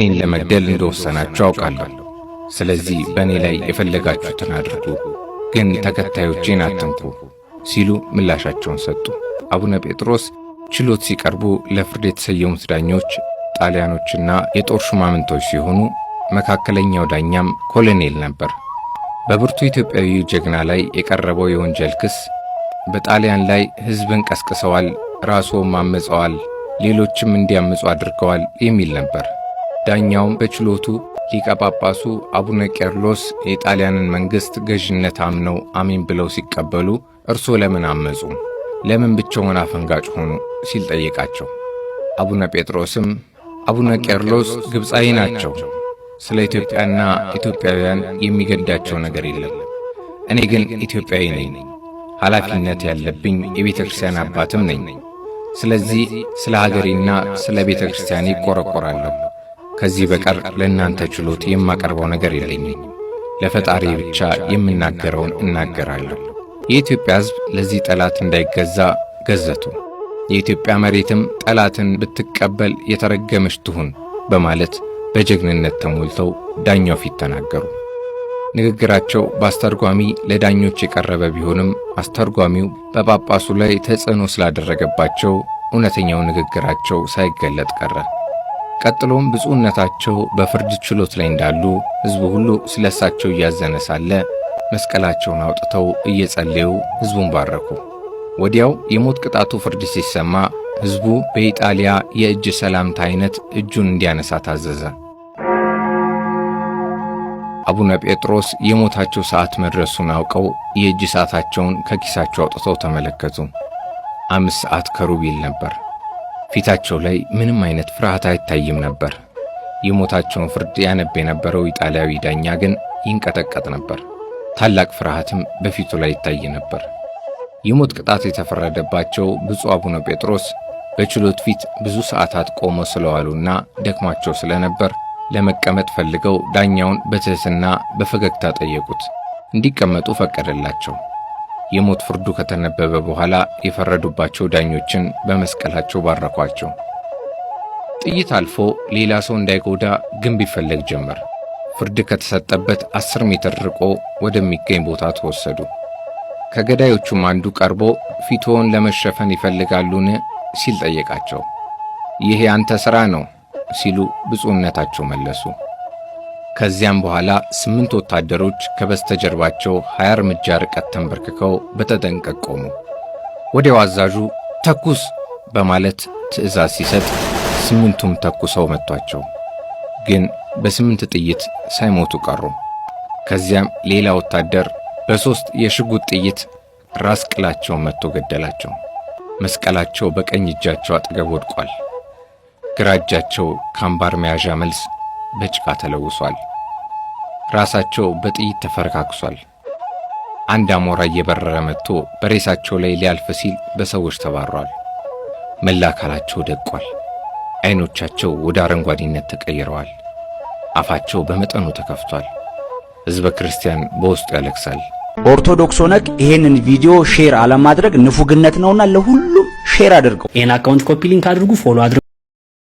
እኔን ለመግደል እንደወሰናችሁ አውቃለሁ። ስለዚህ በእኔ ላይ የፈለጋችሁትን አድርጉ፣ ግን ተከታዮቼን አትንኩ ሲሉ ምላሻቸውን ሰጡ። አቡነ ጴጥሮስ ችሎት ሲቀርቡ ለፍርድ የተሰየሙት ዳኞች ጣሊያኖችና የጦር ሹማምንቶች ሲሆኑ መካከለኛው ዳኛም ኮሎኔል ነበር። በብርቱ ኢትዮጵያዊ ጀግና ላይ የቀረበው የወንጀል ክስ በጣሊያን ላይ ሕዝብን ቀስቅሰዋል፣ ራስዎም አመጸዋል፣ ሌሎችም እንዲያምጹ አድርገዋል የሚል ነበር። ዳኛውም በችሎቱ ሊቀ ጳጳሱ አቡነ ቄርሎስ የጣሊያንን መንግሥት ገዥነት አምነው አሜን ብለው ሲቀበሉ እርስዎ ለምን አመጹ? ለምን ብቻውን አፈንጋጭ ሆኑ? ሲል ጠየቃቸው። አቡነ ጴጥሮስም አቡነ ቄርሎስ ግብፃዊ ናቸው፣ ስለ ኢትዮጵያና ኢትዮጵያውያን የሚገዳቸው ነገር የለም። እኔ ግን ኢትዮጵያዊ ነኝ፣ ኃላፊነት ያለብኝ የቤተ ክርስቲያን አባትም ነኝ። ስለዚህ ስለ ሀገሬና ስለ ቤተ ክርስቲያኔ ይቆረቆራለሁ። ከዚህ በቀር ለእናንተ ችሎት የማቀርበው ነገር የለኝም። ለፈጣሪ ብቻ የምናገረውን እናገራለሁ። የኢትዮጵያ ሕዝብ ለዚህ ጠላት እንዳይገዛ ገዘቱ። የኢትዮጵያ መሬትም ጠላትን ብትቀበል የተረገመች ትሁን በማለት በጀግንነት ተሞልተው ዳኛው ፊት ተናገሩ። ንግግራቸው በአስተርጓሚ ለዳኞች የቀረበ ቢሆንም አስተርጓሚው በጳጳሱ ላይ ተጽዕኖ ስላደረገባቸው እውነተኛው ንግግራቸው ሳይገለጥ ቀረ። ቀጥሎም ብፁዕነታቸው በፍርድ ችሎት ላይ እንዳሉ ሕዝቡ ሁሉ ስለሳቸው እያዘነ ሳለ መስቀላቸውን አውጥተው እየጸለዩ ሕዝቡን ባረኩ። ወዲያው የሞት ቅጣቱ ፍርድ ሲሰማ ሕዝቡ በኢጣሊያ የእጅ ሰላምታ አይነት እጁን እንዲያነሳ ታዘዘ። አቡነ ጴጥሮስ የሞታቸው ሰዓት መድረሱን አውቀው የእጅ ሰዓታቸውን ከኪሳቸው አውጥተው ተመለከቱ። 5 ሰዓት ከሩብ ይል ነበር። ፊታቸው ላይ ምንም አይነት ፍርሃት አይታይም ነበር። የሞታቸውን ፍርድ ያነብ የነበረው ኢጣሊያዊ ዳኛ ግን ይንቀጠቀጥ ነበር። ታላቅ ፍርሃትም በፊቱ ላይ ይታይ ነበር። የሞት ቅጣት የተፈረደባቸው ብፁዕ አቡነ ጴጥሮስ በችሎት ፊት ብዙ ሰዓታት ቆመው ስለዋሉና ደክሟቸው ስለነበር ለመቀመጥ ፈልገው ዳኛውን በትህትና በፈገግታ ጠየቁት። እንዲቀመጡ ፈቀደላቸው። የሞት ፍርዱ ከተነበበ በኋላ የፈረዱባቸው ዳኞችን በመስቀላቸው ባረኳቸው። ጥይት አልፎ ሌላ ሰው እንዳይጎዳ ግንብ ይፈለግ ጀመር። ፍርድ ከተሰጠበት 10 ሜትር ርቆ ወደሚገኝ ቦታ ተወሰዱ። ከገዳዮቹም አንዱ ቀርቦ ፊትዎን ለመሸፈን ይፈልጋሉን? ሲል ጠየቃቸው። ይህ ያንተ ሥራ ነው ሲሉ ብፁዕነታቸው መለሱ። ከዚያም በኋላ 8 ወታደሮች ከበስተጀርባቸው 20 እርምጃ ርቀት ተንበርክከው በተጠንቀቅ ቆሙ። ወዲያው አዛዡ ተኩስ በማለት ትዕዛዝ ሲሰጥ 8ቱም ተኩሰው መቷቸው። ግን በ8 ጥይት ሳይሞቱ ቀሩ። ከዚያም ሌላ ወታደር በ3 የሽጉጥ ጥይት ራስ ቅላቸውን መትቶ ገደላቸው። መስቀላቸው በቀኝ እጃቸው አጠገብ ወድቋል። ግራ እጃቸው ከአምባር መያዣ መልስ በጭቃ ተለውሷል። ራሳቸው በጥይት ተፈረካክሷል። አንድ አሞራ እየበረረ መጥቶ በሬሳቸው ላይ ሊያልፍ ሲል በሰዎች ተባሯል። መላ አካላቸው ደቋል። ዓይኖቻቸው ወደ አረንጓዴነት ተቀይረዋል። አፋቸው በመጠኑ ተከፍቷል። ሕዝበ ክርስቲያን በውስጡ ያለቅሳል። ኦርቶዶክስ ሆነክ ይሄንን ቪዲዮ ሼር አለማድረግ ንፉግነት ነውና ለሁሉም ሼር አድርገው። ይሄን አካውንት ኮፒ ሊንክ አድርጉ፣ ፎሎ አድርጉ።